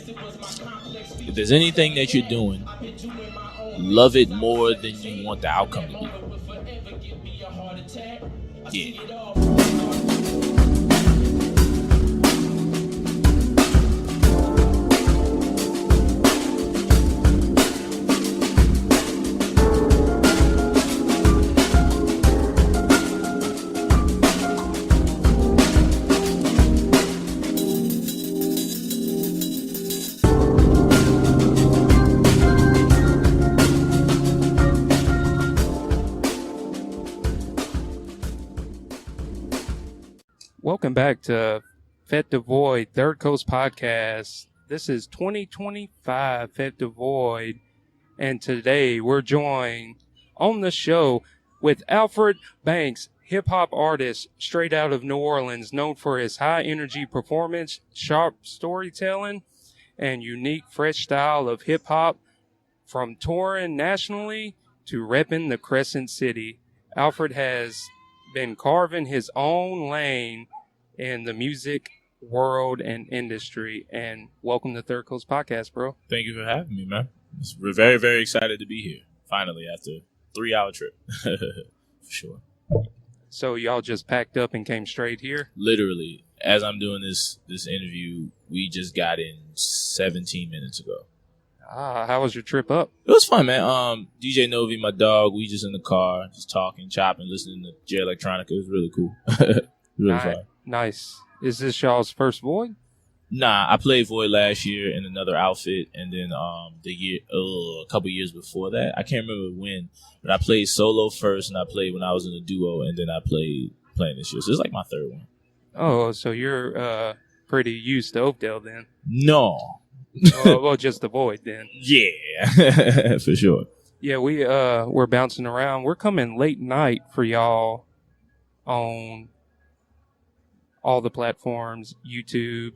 If there's anything that you're doing, love it more than you want the outcome to be. Yeah. Welcome back to Fête de Void, Third Coast Podcast. This is 2025 Fête de Void, and today we're joined on the show with Alfred Banks, hip-hop artist straight out of New Orleans, known for his high-energy performance, sharp storytelling, and unique, fresh style of hip-hop, from touring nationally to repping the Crescent City. Alfred has been carving his own lane in the music world and industry. And welcome to Third Coast Podcast, bro. Thank you for having me, man. We're very, very excited to be here, finally, after a 3-hour trip. For sure. So y'all just packed up and came straight here? Literally, as I'm doing this interview, we just got in 17 minutes ago. How was your trip up? It was fun, man. DJ Novi, my dog, we just in the car, just talking, chopping, listening to J Electronica. It was really cool. Really fun. Nice. Is this y'all's first Void? Nah, I played Void last year in another outfit, and then a couple years before that, I can't remember when, but I played solo first, and I played when I was in a duo, and then I playing this year. So it's like my third one. Oh, so you're pretty used to Oakdale then? No. well, just the Void then. Yeah, for sure. Yeah, we're bouncing around. We're coming late night for y'all on all the platforms, YouTube,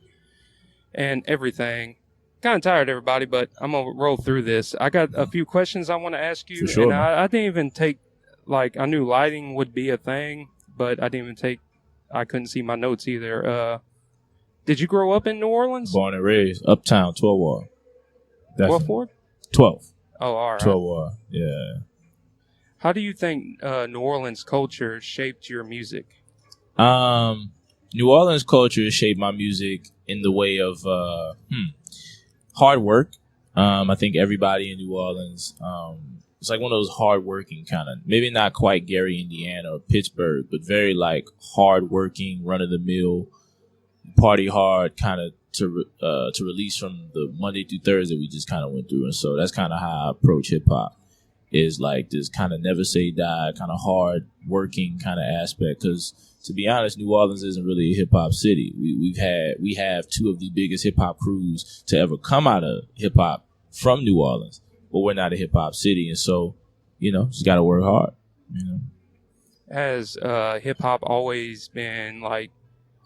and everything. Kind of tired, everybody, but I'm going to roll through this. I got a few questions I want to ask you. For sure, and I didn't even take, I knew lighting would be a thing, but I couldn't see my notes either. Did you grow up in New Orleans? Born and raised. Uptown, 12 Ward. What Ford? 12. Oh, all right. 12 Ward, yeah. How do you think New Orleans culture shaped your music? New Orleans culture shaped my music in the way of hard work. I think everybody in New Orleans, it's like one of those hard-working kind of, maybe not quite Gary, Indiana or Pittsburgh, but very like hard-working, run-of-the-mill, party hard kind of to release from the Monday through Thursday we just kind of went through. And so that's kind of how I approach hip-hop, is like this kind of never say die, kind of hard-working kind of aspect. Because to be honest, New Orleans isn't really a hip-hop city. We have two of the biggest hip-hop crews to ever come out of hip-hop from New Orleans, but we're not a hip-hop city. And so, just got to work hard, Has hip-hop always been like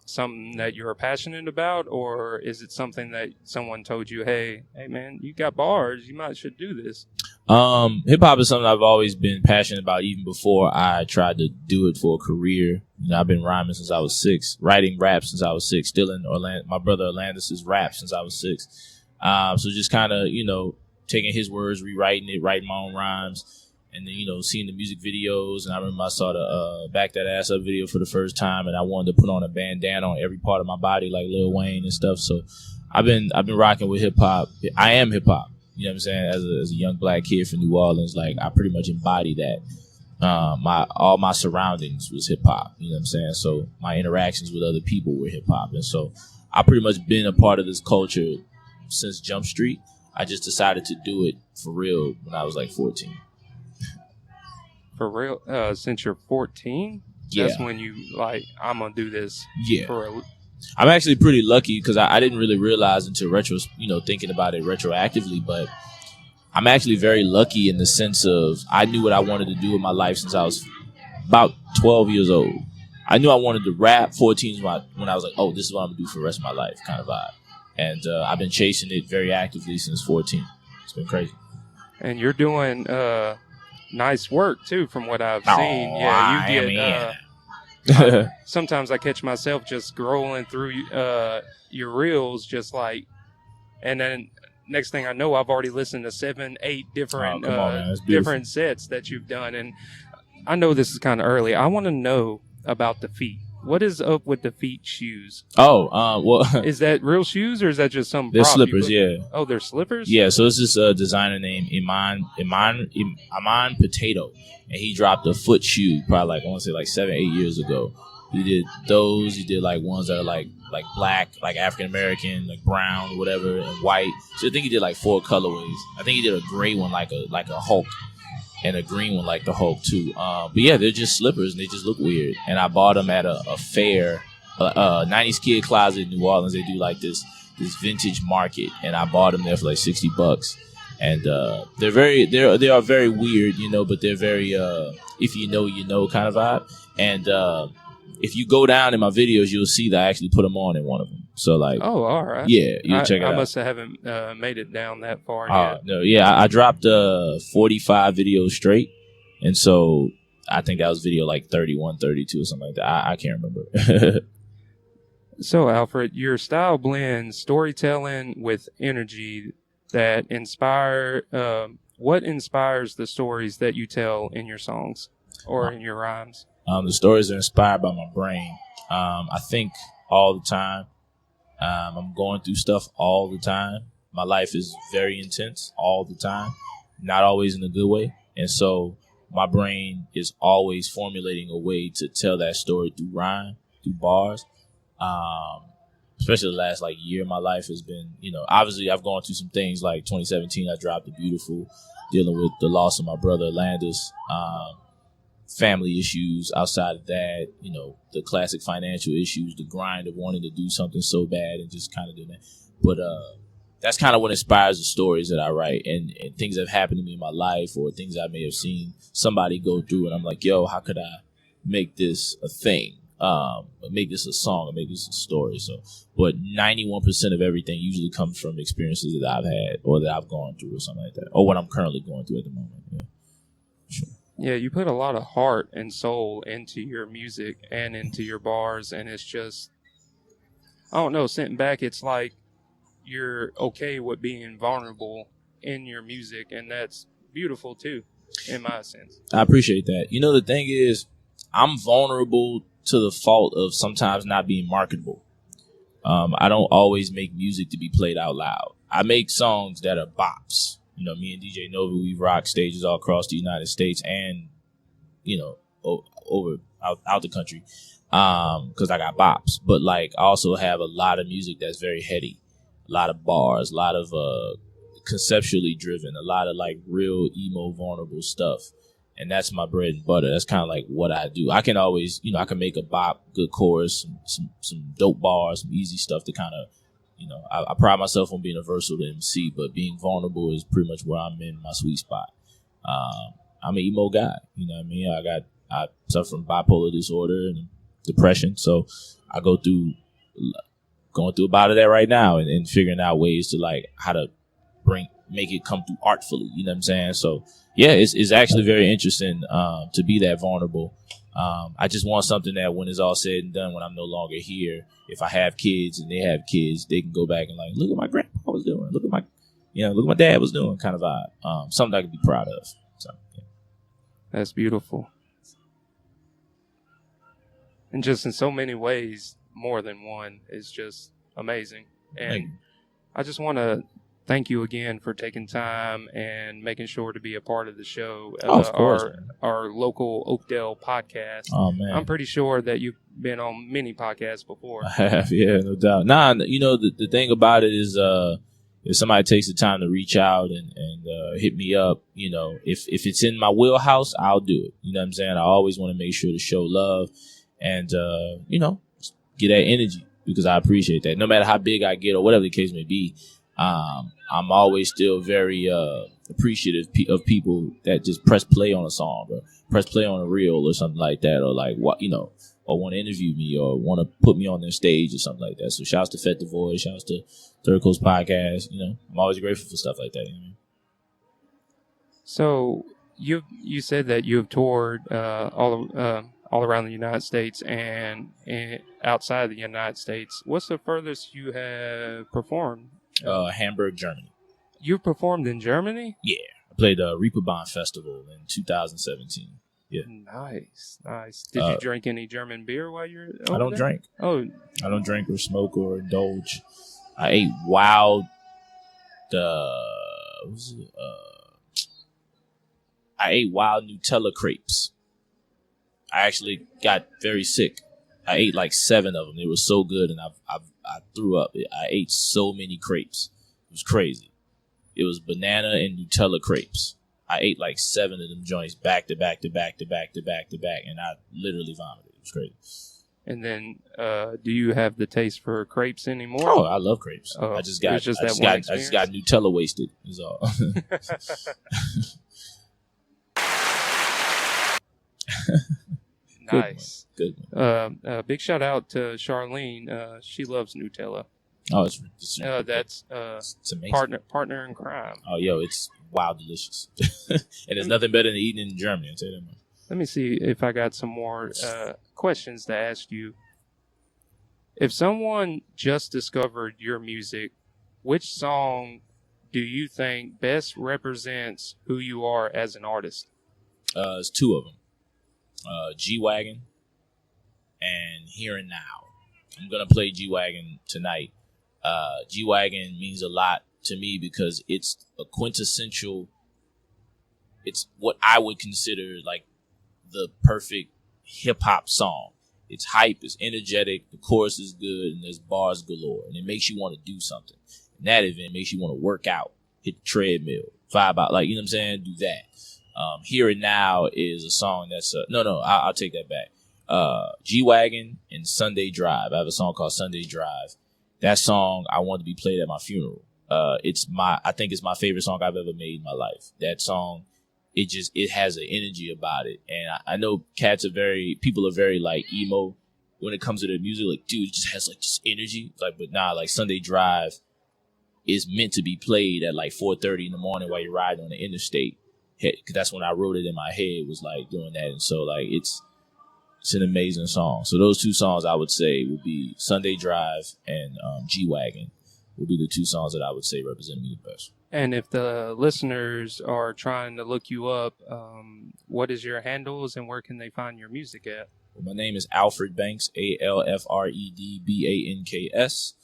something that you're passionate about, or is it something that someone told you, hey man, you got bars, you should do this? Hip-hop is something I've always been passionate about, even before I tried to do it for a career. I've been rhyming since I was 6, writing rap since I was 6, still in Orlando. My brother Orlandis' rap since I was 6. So just kind of, taking his words, rewriting it, writing my own rhymes, and then, seeing the music videos. And I remember I saw the Back That Ass Up video for the first time, and I wanted to put on a bandana on every part of my body like Lil Wayne and stuff. So I've been rocking with hip-hop. I am hip-hop. You know what I'm saying? As a young black kid from New Orleans, like I pretty much embody that. All my surroundings was hip hop. You know what I'm saying? So my interactions with other people were hip hop, and so I pretty much been a part of this culture since Jump Street. I just decided to do it for real when I was like 14. For real? Since you're 14? Yeah. That's when you I'm gonna do this. Yeah. For real. I'm actually pretty lucky because I didn't really realize until thinking about it retroactively, but I'm actually very lucky in the sense of I knew what I wanted to do in my life since I was about 12 years old. I knew I wanted to rap. 14 is when I was like, oh, this is what I'm going to do for the rest of my life kind of vibe. And I've been chasing it very actively since 14. It's been crazy. And you're doing nice work, too, from what I've seen. Yeah, you get... sometimes I catch myself just scrolling through your reels, just like And then next thing I know, I've already listened to 7, 8 different come on, man. That's beautiful. different sets that you've done. And I know this is kind of early. I want to know about the feet. What is up with the feet shoes? Oh, well, Is that real shoes or is that just some they're prop you slippers, put- yeah. Oh, they're slippers? Yeah, so it's this designer named Iman Potato, and he dropped a foot shoe probably like I want to say like 7, 8 years ago. He did those. He did like ones that are like black, like African American, like brown, whatever, and white. So I think he did like 4 colorways. I think he did a gray one like a Hulk, and a green one like the Hulk too. But yeah, they're just slippers and they just look weird. And I bought them at a fair, 90s Kid Closet in New Orleans. They do like this vintage market, and I bought them there for like $60. And they are very weird, you know, but they're very if you know kind of vibe. And if you go down in my videos, you'll see that I actually put them on in one of them. So like, Oh, all right. yeah, you check it out. I must haven't made it down that far yet. No, yeah, I dropped 45 videos straight, and so I think that was video like 31, 32 or something like that. I can't remember. So, Alfred, your style blends storytelling with energy that inspire. What inspires the stories that you tell in your songs or in your rhymes? The stories are inspired by my brain. I think all the time. I'm going through stuff all the time. My life is very intense all the time, not always in a good way. And so my brain is always formulating a way to tell that story through rhyme, through bars. Especially the last like year of my life has been, you know, obviously I've gone through some things like 2017. I dropped The Beautiful, dealing with the loss of my brother Landis. Family issues outside of that, you know, the classic financial issues, the grind of wanting to do something so bad and just kind of doing that. But that's kind of what inspires the stories that I write, and things that have happened to me in my life or things I may have seen somebody go through, and I'm like, yo, how could I make this a thing, make this a song, or make this a story? So, but 91% of everything usually comes from experiences that I've had or that I've gone through or something like that, or what I'm currently going through at the moment. Yeah. Sure. Yeah, you put a lot of heart and soul into your music and into your bars, and it's just, I don't know, sitting back, it's like you're okay with being vulnerable in your music, and that's beautiful too, in my sense. I appreciate that. You know, the thing is, I'm vulnerable to the fault of sometimes not being marketable. I don't always make music to be played out loud. I make songs that are bops. You know, me and DJ Nova, we rock stages all across the United States and, you know, out the country, because I got bops. But, like, I also have a lot of music that's very heady, a lot of bars, a lot of conceptually driven, a lot of, like, real emo, vulnerable stuff. And that's my bread and butter. That's kind of like what I do. I can always, you know, I can make a bop, good chorus, some dope bars, some easy stuff to kind of, you know, I pride myself on being a versatile MC, but being vulnerable is pretty much where I'm in my sweet spot. I'm an emo guy, you know what I mean? I suffer from bipolar disorder and depression, so I going through a bout of that right now and figuring out ways to like how to make it come through artfully, you know what I'm saying? So yeah, it's actually very interesting to be that vulnerable. I just want something that when it's all said and done, when I'm no longer here, if I have kids and they have kids, they can go back and like, look what my grandpa was doing. Look what my dad was doing, kind of vibe. Something I can be proud of. So, yeah. That's beautiful. And just in so many ways, more than one, is just amazing. And I just want to thank you again for taking time and making sure to be a part of the show. Of course, our local Oakdale podcast. Oh, man. I'm pretty sure that you've been on many podcasts before. I have, yeah, no doubt. Nah, you know, the thing about it is if somebody takes the time to reach out and hit me up, you know, if it's in my wheelhouse, I'll do it. You know what I'm saying? I always want to make sure to show love and, you know, get that energy because I appreciate that. No matter how big I get or whatever the case may be, I'm always still very appreciative of people that just press play on a song or press play on a reel or something like that, or like what, you know, or want to interview me or want to put me on their stage or something like that. So shouts to Fet the Void, shouts to Third Coast Podcast. You know, I'm always grateful for stuff like that. You know? So you said that you have toured all around the United States and outside the United States. What's the furthest you have performed? Hamburg, Germany. You performed in Germany? Yeah. I played Reeperbahn Festival in 2017. Yeah. Nice. Did you drink any German beer while you're over I don't there? drink. Oh. I don't drink or smoke or indulge. I ate wild. I ate wild Nutella crepes. I actually got very sick. I ate like 7 of them. They were so good, and I threw up. I ate so many crepes. It was crazy. It was banana and Nutella crepes. I ate like 7 of them joints back to back to back to back to back to back, and I literally vomited. It was crazy. And then, do you have the taste for crepes anymore? Oh, I love crepes. I just got Nutella wasted. Is all. Nice. Good. Big shout out to Charlene. She loves Nutella. Oh, that's amazing. Partner in crime. Oh, yo, it's wild delicious. And there's nothing better than eating in Germany. I'll tell you that much. Let me see if I got some more questions to ask you. If someone just discovered your music, which song do you think best represents who you are as an artist? It's 2 of them. G-Wagon and Here and Now. I'm going to play G-Wagon tonight. G-Wagon means a lot to me because it's a quintessential, it's what I would consider like the perfect hip-hop song. It's hype, it's energetic, the chorus is good, and there's bars galore, and it makes you want to do something. And that event makes you want to work out, hit the treadmill, vibe out, like, you know what I'm saying? Do that. Here and Now is a song that's I'll take that back. G-Wagon and Sunday Drive. I have a song called Sunday Drive. That song I want to be played at my funeral. I think it's my favorite song I've ever made in my life. That song, it has an energy about it. And I know people are very like emo when it comes to their music. Like, dude, it just has like just energy. Like, but nah, like Sunday Drive is meant to be played at like 4:30 in the morning while you're riding on the interstate. Cause that's when I wrote it in my head, was like doing that. And so like, it's an amazing song. So those 2 songs I would say would be Sunday Drive and G-Wagon would be the 2 songs that I would say represent me the best. And if the listeners are trying to look you up, what is your handles and where can they find your music at? Well, my name is Alfred Banks, ALFREDBANKS.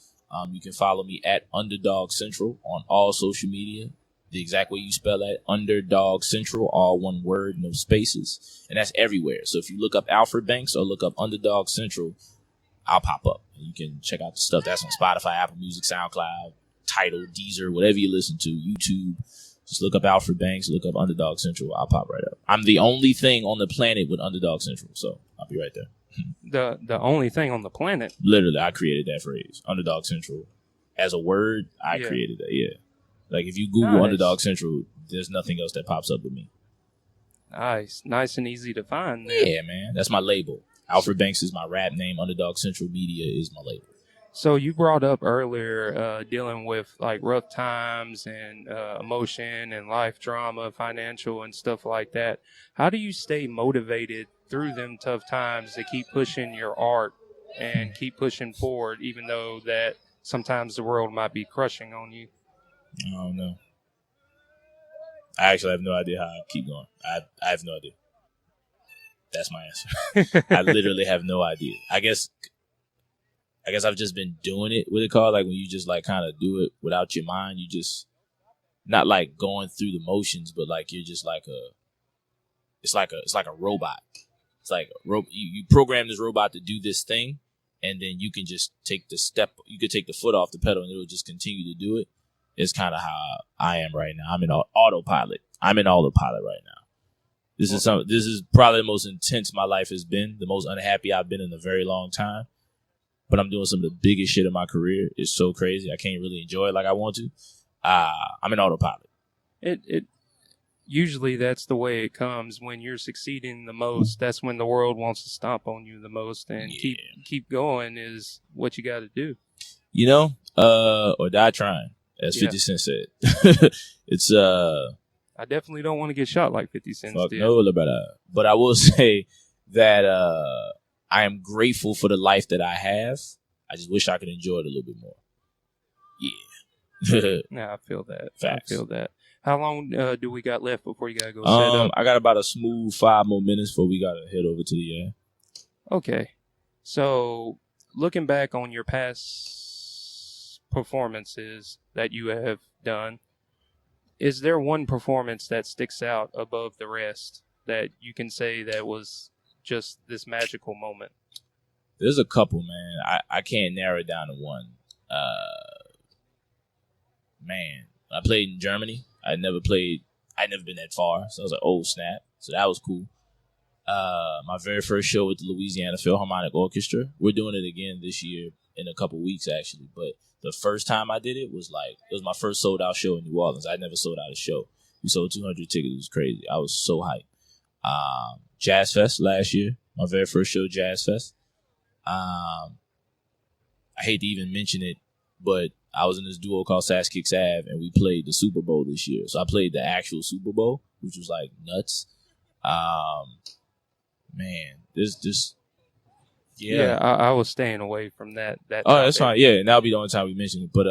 You can follow me at Underdog Central on all social media. The exact way you spell that, Underdog Central, all one word, no spaces. And that's everywhere. So if you look up Alfred Banks or look up Underdog Central, I'll pop up. And you can check out the stuff that's on Spotify, Apple Music, SoundCloud, Tidal, Deezer, whatever you listen to, YouTube. Just look up Alfred Banks, look up Underdog Central. I'll pop right up. I'm the only thing on the planet with Underdog Central, so I'll be right there. The only thing on the planet? Literally, I created that phrase, Underdog Central. As a word, I created that, yeah. Like, if you Google Underdog Central, there's nothing else that pops up with me. Nice and easy to find. There. Yeah, man. That's my label. Alfred Banks is my rap name. Underdog Central Media is my label. So you brought up earlier dealing with like rough times and emotion and life drama, financial and stuff like that. How do you stay motivated through them tough times to keep pushing your art and keep pushing forward, even though that sometimes the world might be crushing on you? I don't know. I actually have no idea how I keep going. I have no idea. That's my answer. I literally have no idea. I guess I've just been doing it. What it called? Like when you just like kind of do it without your mind. You just not like going through the motions, but like you're just like it's like a robot. It's like you program this robot to do this thing, and then you can just take the step. You could take the foot off the pedal, and it will just continue to do it. It's kind of how I am right now. I'm in autopilot. I'm in autopilot right now. This is probably the most intense my life has been, the most unhappy I've been in a very long time. But I'm doing some of the biggest shit of my career. It's so crazy. I can't really enjoy it like I want to. I'm in autopilot. It usually that's the way it comes when you're succeeding the most. That's when the world wants to stomp on you the most, and keep going is what you got to do. You know, or die trying, as 50 Cent said. It's I definitely don't want to get shot like 50 Cent did. No, but I will say that I am grateful for the life that I have. I just wish I could enjoy it a little bit more. Nah, I feel that. Facts. I feel that. How long do we got left before you gotta go set up? I got about a smooth 5 more minutes before we gotta head over to the Okay. So, looking back on your past performances that you have done, is there one performance that sticks out above the rest that you can say that was just this magical moment? There's a couple, man. I can't narrow it down to one. Man, I played in Germany. I'd never been that far. So I was like, oh, snap. So that was cool. My very first show with the Louisiana Philharmonic Orchestra. We're doing it again this year in a couple weeks, actually. But the first time I did it was my first sold out show in New Orleans. I'd never sold out a show. We sold 200 tickets. It was crazy. I was so hyped. Jazz Fest last year. My very first show, Jazz Fest. I hate to even mention it, but I was in this duo called Sass Kicks Ave, and we played the Super Bowl this year. So I played the actual Super Bowl, which was like nuts. Man, this Yeah, I was staying away from that. Oh, that's fine. Yeah, and that'll be the only time we mention it. But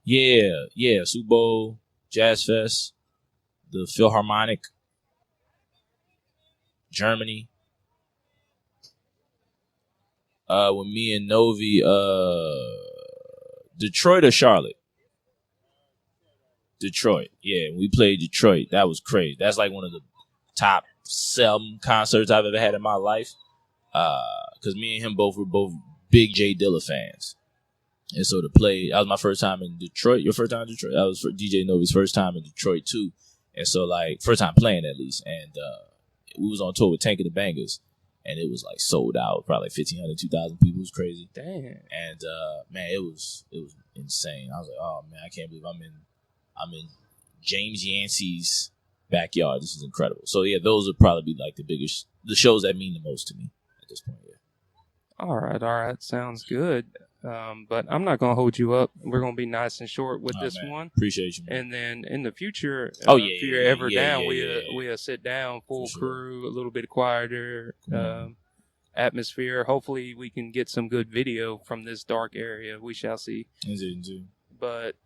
yeah, Super Bowl, Jazz Fest, the Philharmonic, Germany. When me and Novi, Detroit or Charlotte? Detroit. Yeah, we played Detroit. That was crazy. That's like one of the top 7 concerts I've ever had in my life. Because me and him were both big Jay Dilla fans. And so that was my first time in Detroit. Your first time in Detroit? That was for DJ Novi's first time in Detroit too. And so first time playing at least. And we was on tour with Tank of the Bangers. And it was sold out, probably 1,500, 2,000 people. It was crazy. Damn. And man, it was insane. I was like, oh man, I can't believe I'm in James Yancey's backyard. This is incredible. So yeah, those would probably be the shows that mean the most to me at this point. Yeah. All right, sounds good. But I'm not gonna hold you up. We're gonna be nice and short with this one. Appreciate you, man. And then in the future, if you're ever down, we'll sit down, full crew, a little bit quieter atmosphere. Hopefully, we can get some good video from this dark area. We shall see. Indeed. But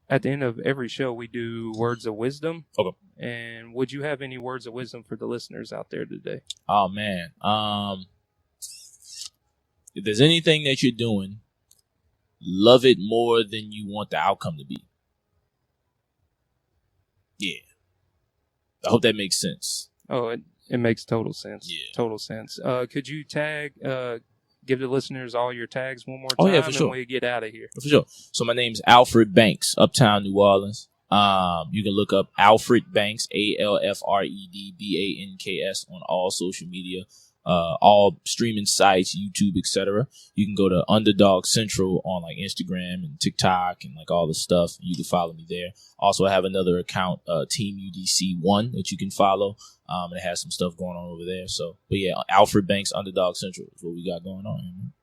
at the end of every show, we do words of wisdom. Okay. And would you have any words of wisdom for the listeners out there today? Oh man. If there's anything that you're doing, love it more than you want the outcome to be. Yeah. I hope that makes sense. Oh, it makes total sense. Yeah. Total sense. Could you give the listeners all your tags one more time? Oh, yeah, for sure. And we get out of here. For sure. So my name's Alfred Banks, Uptown New Orleans. You can look up Alfred Banks, ALFRED BANKS on all social media. All streaming sites, YouTube, etc. You can go to Underdog Central on Instagram and TikTok and all the stuff. You can follow me there. Also, I have another account, Team UDC1, that you can follow. And it has some stuff going on over there. So, but yeah, Alfred Banks, Underdog Central is what we got going on. Man.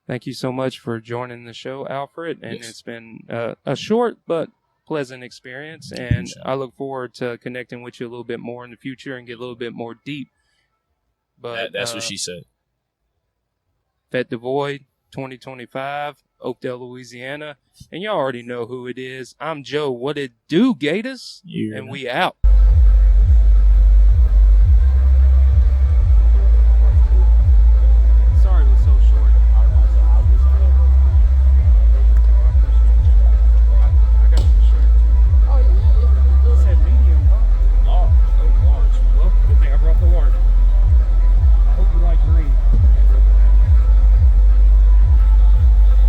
Thank you so much for joining the show, Alfred. And Yes. It's been a short but pleasant experience. And I look forward to connecting with you a little bit more in the future and get a little bit more deep. But That's what she said. Fête du Void 2025, Oakdale, Louisiana. And y'all already know who it is. I'm Joe. What it do, Gators? Yeah. And we out.